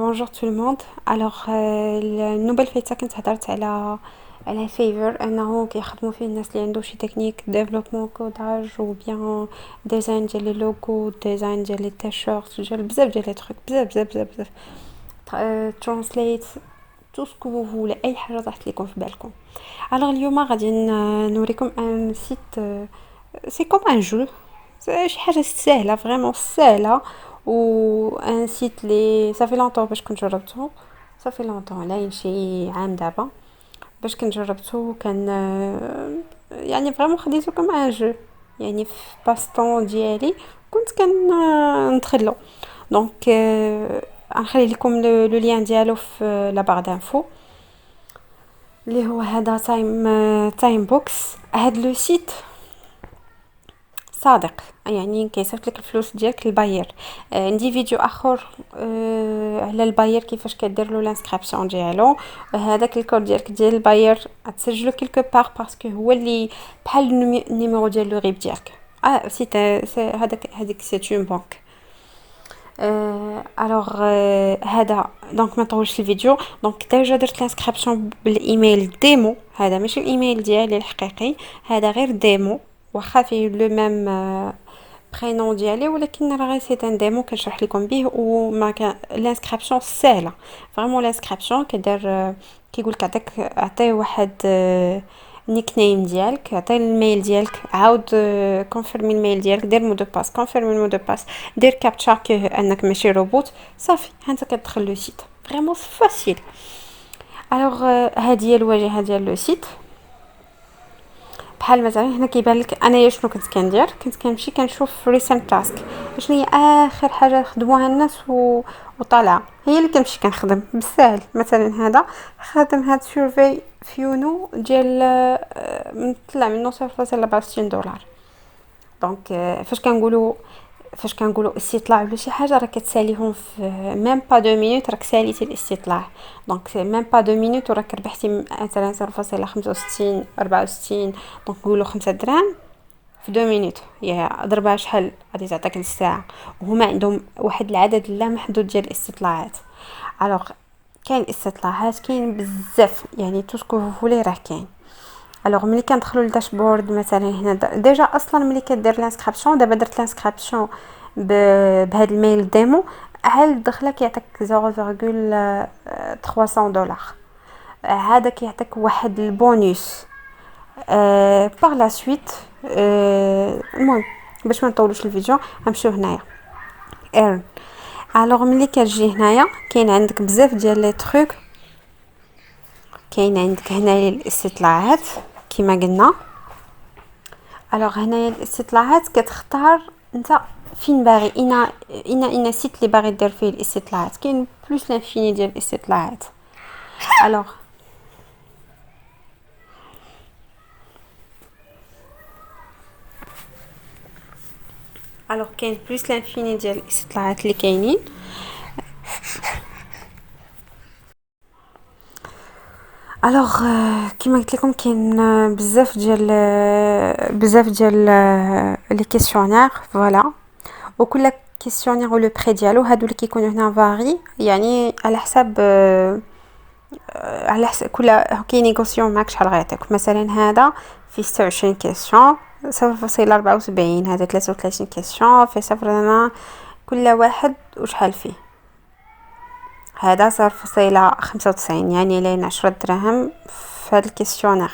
bonjour tout le monde. النوبل فايتة كنت هدرت على فيفر انه كيخدموا فيه الناس اللي عندهم شي تكنيك ديفلوبمون كوداج و بيان ديزاين ديال لي لوغو ديزاين ديال لي تيشيرت ديال بزاف ديال لي تروك بزاف ترانسليت تو سكو فو فولي اي حاجه طاحت لكم في بالكم. اليوم غادي نوريكم ان سيت سي كوم ان جو شي حاجه سهله فريمون سهله و ان سيت لي صافي لونطون باش كنت جربته صافي لونطون لاين شي عام دابا باش كنت جربته كان يعني فريمون خديته كوم ان جو يعني في باستون ديالي كنت ندخلو دونك غنخلي لكم لو لين ديالو في لا باغ دانفو اللي هو هذا تايم بوكس. هاد لو سيت صادق يعني كيصيفط لك الفلوس ديالك للباير. عندي فيديو اخر على الباير كيفاش كدير له لانسكريبسيون ديالو. هذاك الكود ديالك ديال الباير تسجلو كيلكو بار باسكو هو اللي بحال النيميرو ديال لو غيب ديالك. سيت هذيك سيت اون بانك. هذا دونك ما نطولش الفيديو. دونك ديجا درت لانسكريبسيون بالايميل ديمو، هذا ماشي الايميل ديالي الحقيقي، هذا غير ديمو واخا فيه لو ميم برينون ديالي، ولكن راه غير سي ان ديمو كنشرح لكم به. وما كان لانسكريبسيون سهله فريمون. لانسكريبسيون كدير كيقول لك عطيه واحد نيك نيم ديالك، عطيه الميل ديالك، عاود كونفيرمي الميل ديالك، دير مو دو باس، كونفيرمي المو دو باس، دير كابتشا انك ماشي روبوت، صافي هانت كتدخل لو سيت فريمون فاسيل. هذه هي الواجهه ديال لو سيت. بحال مثلا هنا كيبان لك انايا شنو كنت كندير. كنت كنمشي كنشوف ريسنت تاسك شنو هي اخر حاجه خدموها الناس وطالعه هي اللي كنمشي كنخدم بالسهل. مثلا هذا خادم هاد سيرفي فيونو ديال طلع منه 0.64 دولار. دونك فاش كنقولوا استطلاع ولا شي حاجه راه كتساليهم في ميم با 2 مينوت راك ساليتي الاستطلاع. دونك سي ميم با 2 مينوت وراك ربحتي مثلا 0.65 64. دونك نقولوا 5 دراهم في 2 مينوت يا ضربها شحال غادي تعطيك الساعه. وهما عندهم واحد العدد لا محدود ديال الاستطلاعات. الوغ كاين الاستطلاعات كاين بزاف يعني تو سكو فولي راه كاين. ملي كندخلوا للداشبورد مثلا هنا ديجا اصلا ملي كدير لانسكريبسيون دابا درت لانسكريبسيون بهذا الميل ديمو على الدخله كيعطيك 0.300 دولار. هذا كيعطيك واحد البونus باغ لا سويت. المهم باش ما نطولوش الفيديو غنمشيو هنايا ايرن. ملي كتجي هنايا كاين عندك بزاف ديال لي تروك. كاين عندك هنايا الاستطلاعات كما قلنا. هنايا الاستطلاعات كتختار انت فين باغي اين سيت اللي باغي دير فيه الاستطلاعات. كاين بلوس لانفيني ديال الاستطلاعات. الوغ كاين بلوس لانفيني ديال الاستطلاعات اللي كاينين. كيما قلت لكم كاين بزاف ديال لي كيسيونير فوالا. وكل كيسيونير ولو بري ديالو هادو اللي كيكونوا هنا فاري يعني على حسب كل كينيغوسيون معاك شحال غيعطيك. مثلا هذا في 26 كيسيون 0.74. هذا 33 كيسيون في 0. كل واحد وشحال فيه. هذا 0.95 يعني لين 10 دراهم في هذا الكيسيونير.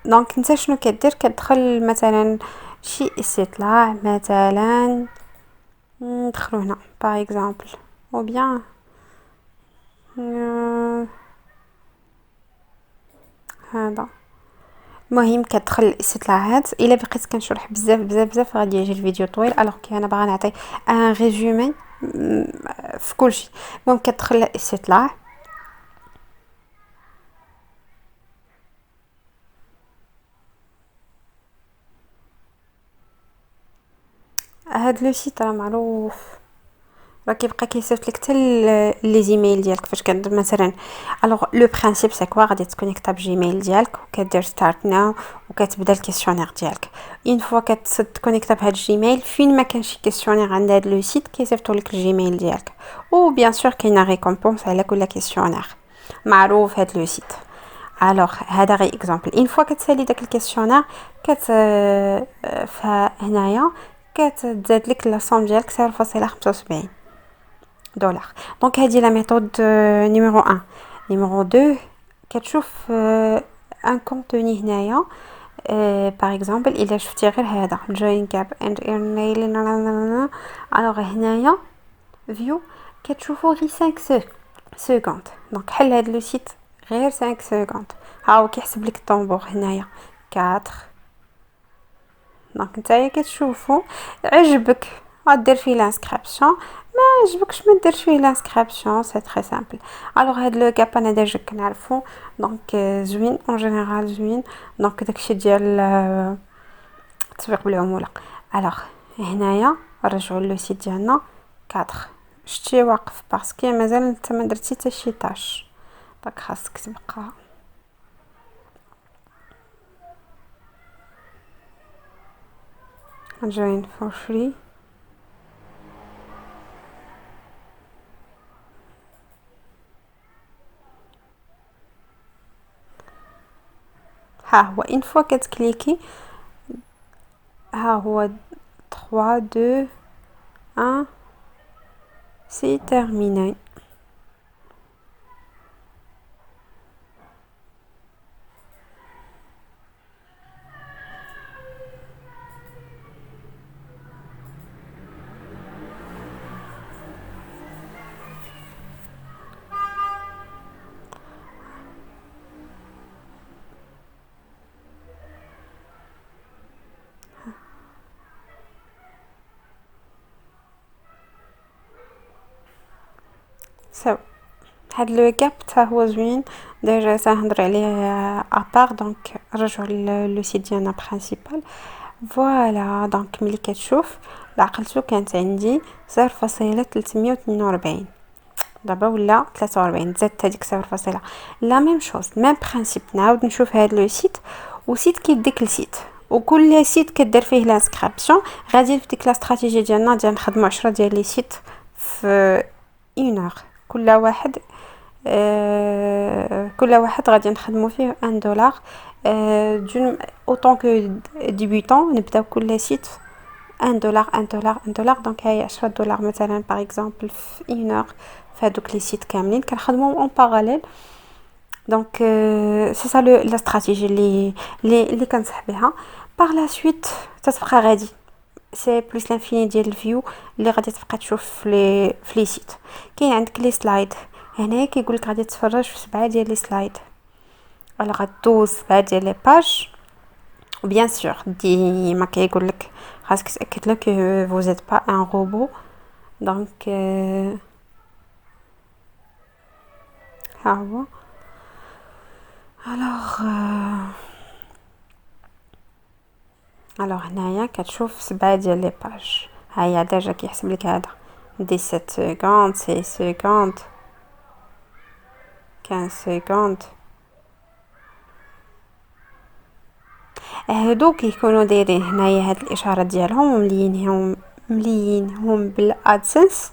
دونك انت شنو كدير؟ كتدخل مثلا شي استطلاع مثلا ندخلو هنا باغ اكزامبل او بيان هذا. المهم كتدخل الاستطلاعات. الا بقيت كنشرح بزاف غادي يجي الفيديو طويل. كي انا باغا نعطي ان ريزومي في كل شيء. المهم كتدخل الاستطلاع. هاد لو سيت راه معروف راه كيبقى كيصيفط لك حتى لي زيميل ديالك فاش كدير مثلا. الوغ لو برينسيپ سي كوا غادي تكونيكطا بجيميل ديالك وكدير ستارت ناو وكتبدا الكيسيونير ديالك. اون فوا كتكونيكطا بهاد الجيميل فين ما كان شي كيسيونير عند هاد لو سيت كيصيفطوا لك الجيميل ديالك. و بيان سور كاينه ريكومبونس على كل كيسيونير معروف هاد لو سيت. الوغ هذا غير اكزامبل. اون فوا كتسالي داك الكيسيونير فهنايا كتزاد لك لا سوم ديالك 0.75 دولار. دونك هذه لا ميثود نيميرو 1. نيميرو 2 كتشوف ان كونتوني هنايا. باغ اكزومبل الا شفتي غير هذا جوين كاب اند ايرنيل. الوغ هنايا فيو كتشوفوا غير 5 سكوند. دونك حل هذا لو سيت غير 5 سكوند. ها هو كيحسب لك الطومبور هنايا 4. دونك نتايا كتشوفوا عجبك غدير فيه لانسكريبسيون، ما عجبكش ما ديرش فيه لانسكريبسيون. سي تري سامبل. الوغ هاد لو كاب انا ديجا كنعرفو دونك زوين اون جينيرال زوين. دونك داكشي ديال التسويق بالعموله. الوغ هنايا نرجعوا لو سيت ديالنا 4. شتي واقف باسكو مازال انت ما درتي حتى شي طاش. دونك خاصك تبقى join for free. ها هو une fois كتكليكي ها هو 3 2 1 سي terminé. سو هاد لو كاب حتى هو زوين ديجا سنهضر عليه ابار. دونك نرجعوا لو سيت ديالنا برينسيبال. فوالا دونك ملي كتشوف عقلتو كانت عندي 0.342 دابا ولا 43 زدت هذيك 0. لا ميم شوز ميم برينسيپ. نعاود نشوف هاد لو سيت وسيت كيديك السيت وكل سيت كدير فيه لانسكريبسيون. غادي في ديك لا استراتيجي ديالنا ديال نخدموا 10 ديال لي سيت في 1 اور. كل واحد كل واحد غادي نخدموا فيه 1 دولار. دون اوطون كو ديبيوتون نبداو كل سيت 1 دولار 1 دولار 1 دولار. دونك هاي 10 دولار مثلا باغ اكزومبل في 1 اور فهادوك لي سيت كاملين كنخدموا اون باراليل. دونك سي سا لا استراتيجي اللي كنصح بها. باغ لا سويت تتبقى غادي سي بلوس لانفيني ديال الفيو اللي غادي تبقى تشوف في لي سيت. كاين عندك لي سلايد هنا كيقول لك غادي تفرج في 7 ديال لي سلايد. ولا غدوز 7 ديال لي باج. وبيان سور ديما كيقول لك خاصك تاكد لك vous êtes pas un robot. دونك ها هو. الوغ هنايا كتشوف 7 ديال لي باج. هيا ديجا كيحسب لك هذا 17 سكوند 6 سكوند 15 سكوند. هادو كيكونوا دايرين هنايا هاد الاشارات ديالهم مليينهم بالادسنس.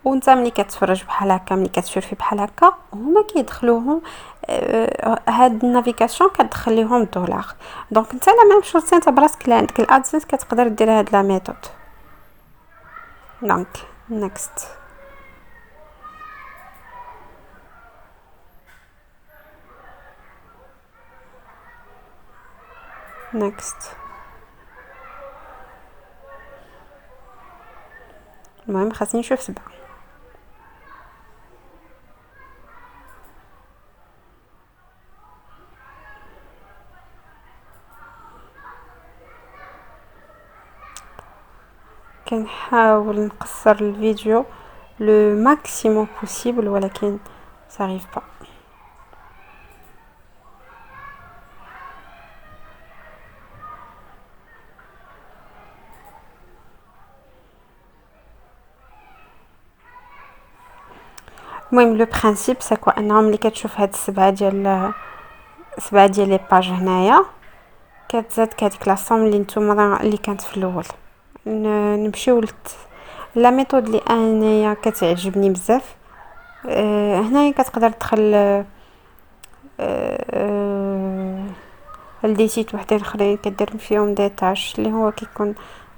وانت ملي كتفرج بحال هكا ملي كتشوفي بحال هكا هما كيدخلوهم هاد النافيغاسيون كتدخليهم دولار. دونك انت لا ميم شوز انت براسك اللي عندك الادسنس كتقدر دير هاد لا ميثود. دونك نيكست نيكست. المهم خاصني نشوف 7. كنحاول نقصر الفيديو لو ماكسيموم بوسيبل ولكن صاريف با. المهم لو برينسيپ سكو انهم ملي كتشوف هاد سبعة ديال لي باج هنايا كتزاد هاديك لاصوم اللي نتوما اللي كانت في الاول. نمشيو لا ميثود اللي انايا كتعجبني بزاف. هنايا كتقدر تدخل لدي سيت وحدين اخرين كدير فيهم دي تاش اللي هو كيكون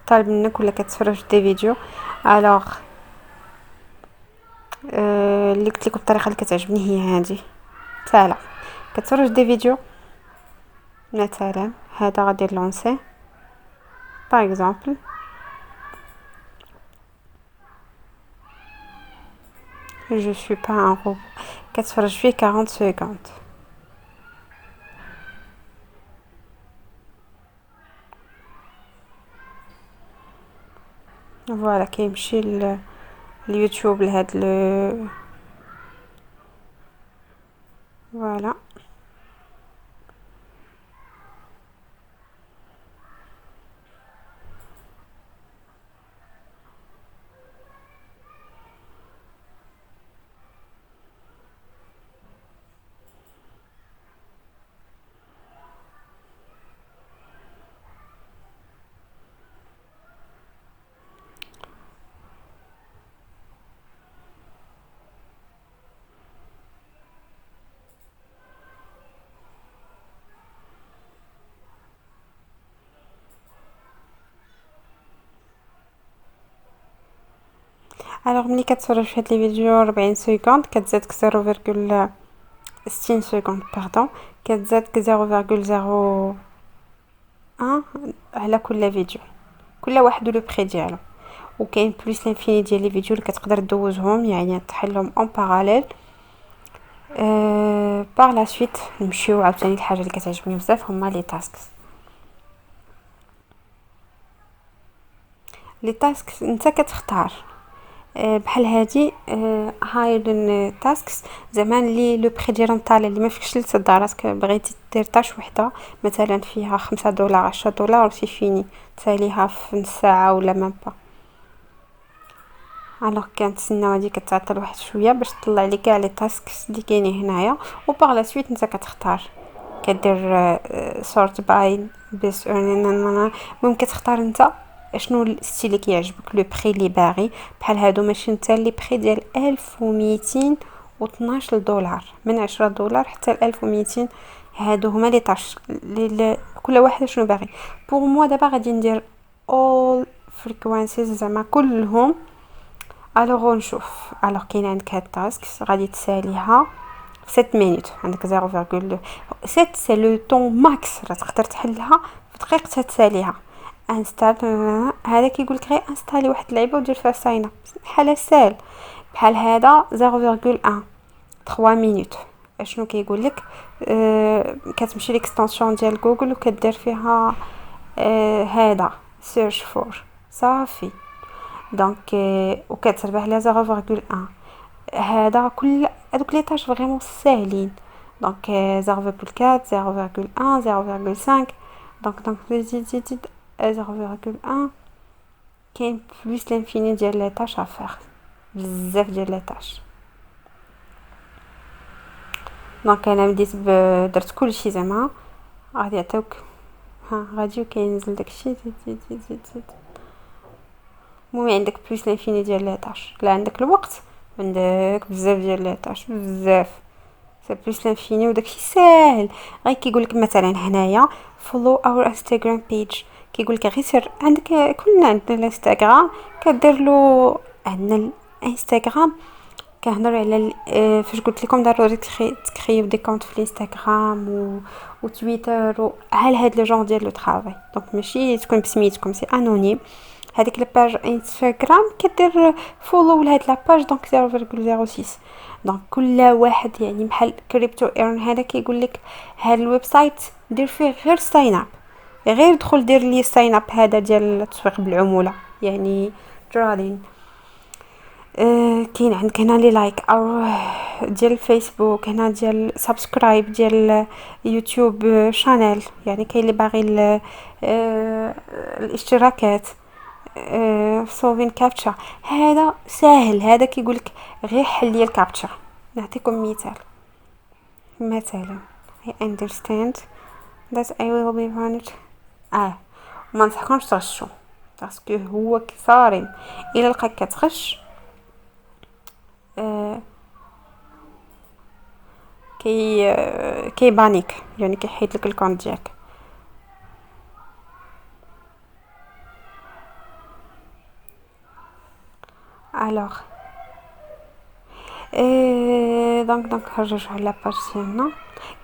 طالب منك ولا كتفرج دي فيديو. الوغ اللي قلت لكم الطريقه اللي كتعجبني هي هذه سهله. كتفرج دي فيديو مثلا هذا غادي لونسي باغ اكزومبل je suis pas un robot كتفرج فيه 40 سكوند. فوالا كيمشي اليوتيوب لهاد فوالا. الوغ ملي كتفرج في هاد لي فيديو 40 سكوند كتزادك 0.60 سكوند باردون كتزادك 0.01 على كل فيديو كل واحد له بري ديالو. وكاين بلوس لانفيني ديال لي فيديو اللي كتقدر دوزهم يعني تحلهم اون باراليل. باغ لا سويت نمشيو عاوتاني الحاجه اللي كتعجبني بزاف هما لي تاسكس. لي تاسكس انت كتختار بحال هادي هايدن تاسكس زعما لي لو بري ديالهم طالع اللي ما فيكش تصدع راسك بغيتي دير طاش وحده مثلا فيها $5 $10 وسي فيني تساليها في نص ساعه ولا ميم با. الوغ كنتسناو هادي كتعطل واحد شويه باش تطلع لي كاع لي تاسكس اللي كاينين هنايا. وباغ لا سويت انت كتختار كدير سورت باي بس المهم كتختار انت شنو الستيل اللي كيعجبك لو بري اللي باغي. بحال هادو ماشي نتا لي بري ديال $1212 من $10 حتى $1200 هادو هما لي طاش كل واحد شنو باغي. بوغ موا دابا غادي ندير all frequencies زعما كلهم. الوغ نشوف الوغ كاين عندك هاد تاسك غادي تساليها 7 مينوت عندك 0.7 سي لو طون ماكس راه تقدر تحلها في دقيقه تساليها. انستال هذا كيقول لك غير انستالي واحد اللعيبه ودير فيها ساين اب بحال سال. بحال هذا 0.1 3 مينوت اشنو كيقول لك كتمشي ليكستنسيون ديال جوجل وكدير فيها هذا سيرش فور صافي دونك وكتربح لها 0.1. هذا كل هذوك لي طاش فريمون ساهلين دونك 0.4 0.1 0.5 دونك زيد 0.1 كاين بلوس لانفيني ديال لي طاش افير بزاف ديال لي طاش. دونك انا بديت درت كلشي زعما غادي يعطيوك غادي كينزل داكشي زيد. المهم عندك بلوس لانفيني ديال لي طاش لا عندك الوقت عندك بزاف ديال لي طاش بزاف سي بلوس لانفيني وداكشي ساهل. غير كيقول لك مثلا هنايا فولو اور انستغرام بيج كيقول لك غير سير عندك كلنا عندنا الانستغرام كدير له عندنا الانستغرام كنهضروا على فاش قلت لكم ضروري تكريو دي كونط في الانستغرام و تويتر وعلى هاد لو جون ديال لو طرافاي دونك ماشي تكون بسميتكم سي انونيم. هذيك الباج انستغرام كدير فولو لهاد لاباج دونك 0.06 دونك كل واحد يعني بحال كريبتو ايرن هذا كيقول لك هاد الويب سايت دير فيه غير ساين اب غير دخل دير لي ساين اب هذا ديال التسويق بالعموله يعني ترالين. كاين عندك هنا لي لايك او ديال الفيسبوك هنا ديال سبسكرايب ديال يوتيوب شانيل يعني كاين اللي باغي الاشتراكات سوفين كابتشا هذا ساهل. هذا كيقولك غير حل لي الكابتشا نعطيكم مثال. مثلا I understand that I will be punished. ما نصحكمش تغشوا باسكو هو صارم الا لقاك كتغش آه كي بانيك، يعني كيحيد لك الكونت ديالك. الوغ دونك نرجعوا على لاباج ديالنا.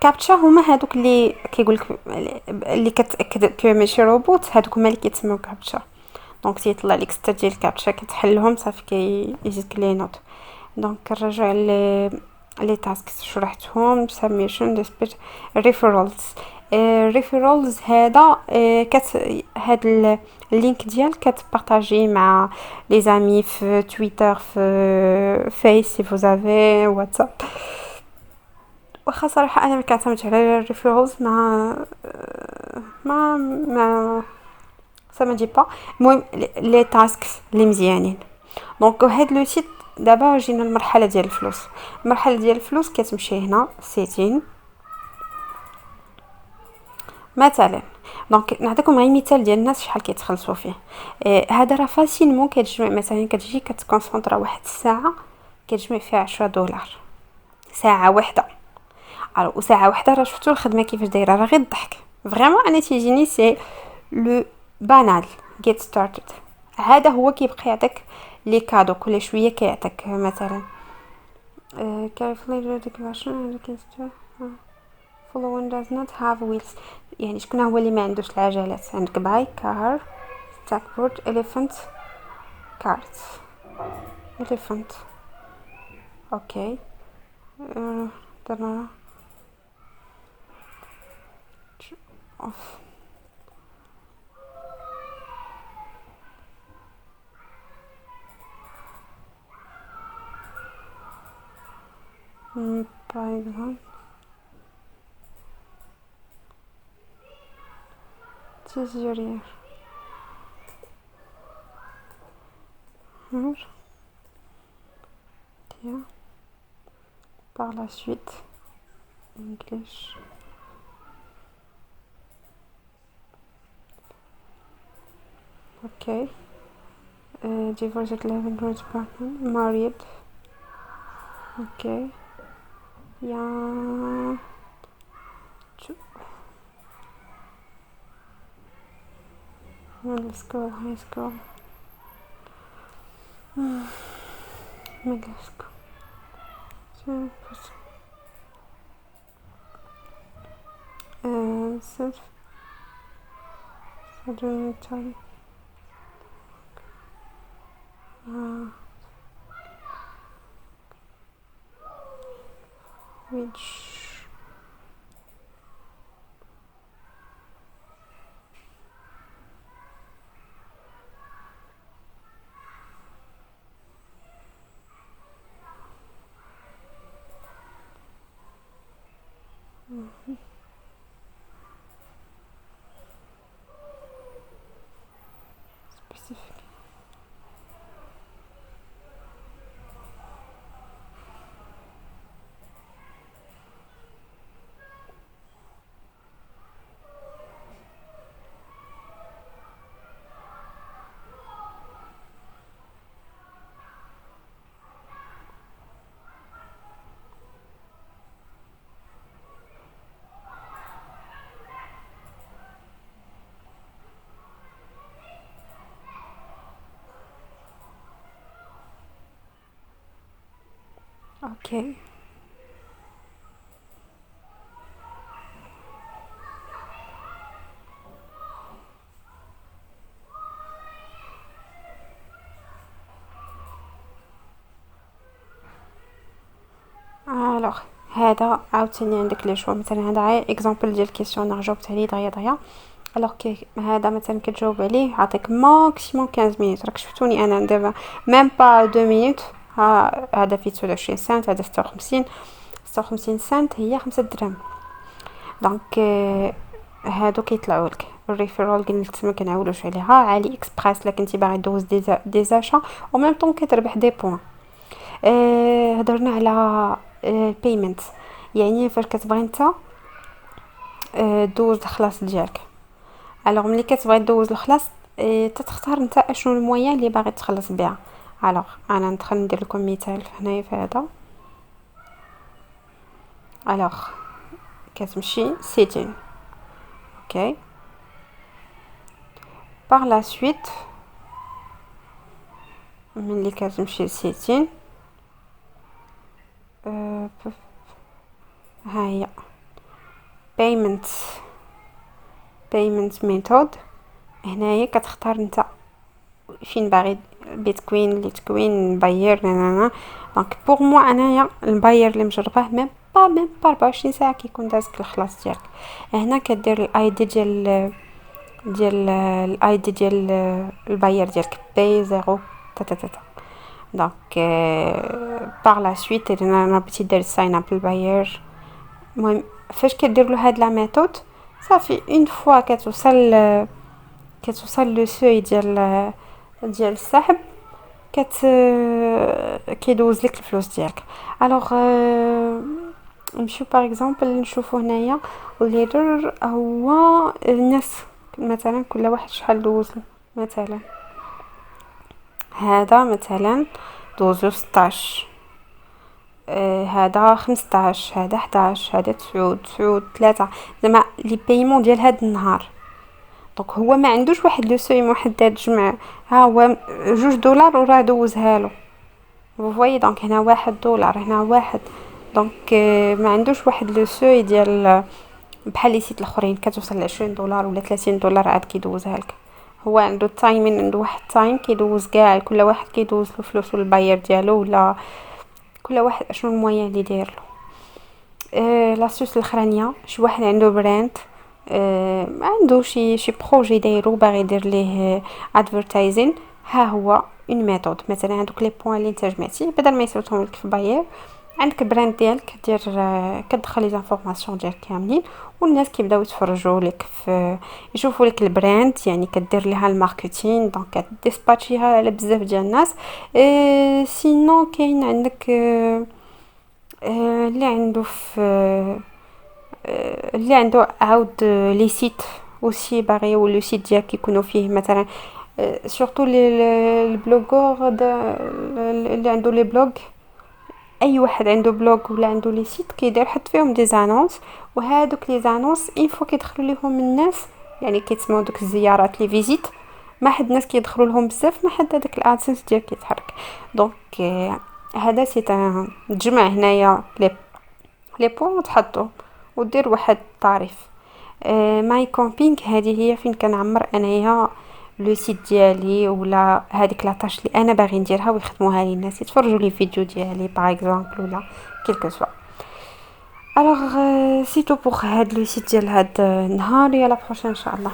كابتشا هما هادوك اللي كيقولك اللي كتاكد كو ماشي روبوت، هادوك هما اللي كيتسموا كابتشا. دونك تيطلع لك ستة ديال الكابتشا كتحلهم صافي كيجيك لي نوت. دونك كنرجعوا لي تاسكس شرحتهم. سبميشن ديسبيت ريفيرالز. ريفيرالز هذا هاد اللينك ديال كتبارطاجي مع لي زامي في تويتر، في فيس سي فوزافي واتساب. واخا صراحه انا ما كنعتمدش على الريفيرالز ما سا ما دي با. المهم لي تاسكس اللي مزيانين. دونك هاد لو سيت دابا جينا المرحله ديال الفلوس. المرحله ديال الفلوس كتمشي هنا سيتين مثلا. دونك نعطيكم غير مثال ديال الناس شحال كيتخلصوا فيه. هذا راه فاسيلمون كتجمع، مثلا كتجي كتكونسونطرا واحد الساعه كتجمع فيها 10 دولار ساعه واحده. وساعه واحده راه شفتوا الخدمه كيفاش دايره، راه غير الضحك فريمون. انا تيجيني سي لو بانال get started. هذا هو كيبقى يعطيك لي كادو كل شويه كيعطيك مثلا carefully read the question and following does not have wheels. يعني شكون هو اللي ما عندوش العجلات؟ عندك باي كار ستاكبورد elephant كارت elephant. اوكي درنا اوف باي تيجيرير tiens par la suite English. Okay. Divorced, living with partner, married. Okay. Yeah. Middle school, high school. Middle school. Self. Time. Which specific. Okay. الوغ هذا عاوتاني عندك لي شوا. مثلا هذا غير اكزامبل ديال كيسيون جاوبت عليه دغيا دغيا. الوغ هذا مثلا كتجاوب عليه عطيك ماكسيموم 15 مينوت. راك شفتوني انا دابا ميم با 2 مينوت. هذا فيه 29 سنت، هذا 56 سنت، هي 5 درهم. دونك هادو كيطلعوا لك. الريفيرال قلت تما كنعولوش عليها. علي اكسبريس الا كنتي باغي دوز دي زاشا او ميم طون كتربح دي بوين. هضرنا على البيمنت، يعني فاش كتبغي نتا دوز الخلاص ديالك. الوغ ملي كتبغي دوز الخلاص تتختار نتا اشنو المويان اللي باغي تخلص بها. الوغ انا ندخل ندير لكم مثال هنايا في هذا. الوغ كتمشي سيتين، اوكي. باغ لا سويت ملي كتمشي سيتين ها هي payment method. هنايا كتختار نتا فين باغي، بيتكوين ليتكوين باير دونك بوغ مو انايا الباير اللي مجرباه ميم با 24 ساعه كيكون دازك الخلاص ديالك. هنا كدير الاي دي ديال الاي دي ديال الباير ديالك بي 0 تا دونك باغ لا سويت انا بغيتي دير ساين اب الباير. المهم فاش كدير له هاد لا ميثود صافي اون فوا كتوصل لو سوي ديال السحب كيدوز لك الفلوس ديالك. الوغ نمشيو باغ اكزومبل نشوفو هنايا الليدر هو الناس مثلا كل واحد شحال دوزلو. مثلا هذا مثلا دوزلو 16، هذا 15، هذا 11، هذا 9 3 زعما لي بايمون ديال هذا النهار. دونك هو ما عندوش واحد لو سوي محدد جمع ها هو $2 وراه دوزها له. فوايي دونك هنا $1 هنا واحد. دونك ما عندوش واحد لو سوي ديال بحال لي سيت الاخرين كتوصل $20 ولا $30 عاد كيدوزها لك. هو عنده التايمين، عنده واحد التايم كيدوز كاع كل واحد كيدوز له فلوسو الباير ديالو ولا كل واحد اشنو المويان اللي داير له. لاسوس الاخرانيه شي واحد عنده براند عنده شي بروجي دايرو باغي يدير ليه ادفرتايزين. ها هو اون ميثود مثلا عندك لي بوين اللي انت جمعتي بدل ما يصيفطهم لك في باير عندك براند ديالك دير كتدخل لي زانفورماسيون ديالك كاملين والناس كيبداو يتفرجوا لك في يشوفوا لك البراند، يعني كدير ليها الماركتينغ دونك كديسباتشيها على بزاف ديال الناس. سينو كاين عندك اللي عنده في اللي عنده عاود لي سيت اوسي باغي ولو سيت ديالك يكونوا فيه مثلا سورتو البلوغور اللي عنده لي بلوغ. اي واحد عنده بلوغ ولا عنده لي سيت كيدير حط فيهم دي زانونس، وهادوك لي زانونس اين فوا كيدخلوا ليهم الناس يعني كيتسموا دوك الزيارات لي فيزيت ما حد الناس كيدخلوا لهم بزاف ما حد هذاك الادسنس ديالك كيتحرك. دونك هذا سي تجمع هنايا لي بوين تحطو ودير واحد الطريف. ماي كومبينغ هذه هي فين كنعمر انايا لو سيت ديالي ولا هذيك لاطاش اللي انا باغي نديرها ويخدموها لي الناس يتفرجوا لي فيديو ديالي باغ اكزومبل ولا كيلكو سوا. الوغ سي تو بوغ هاد لو سيت ديال هاد النهار، يا لا بروشين ان شاء الله.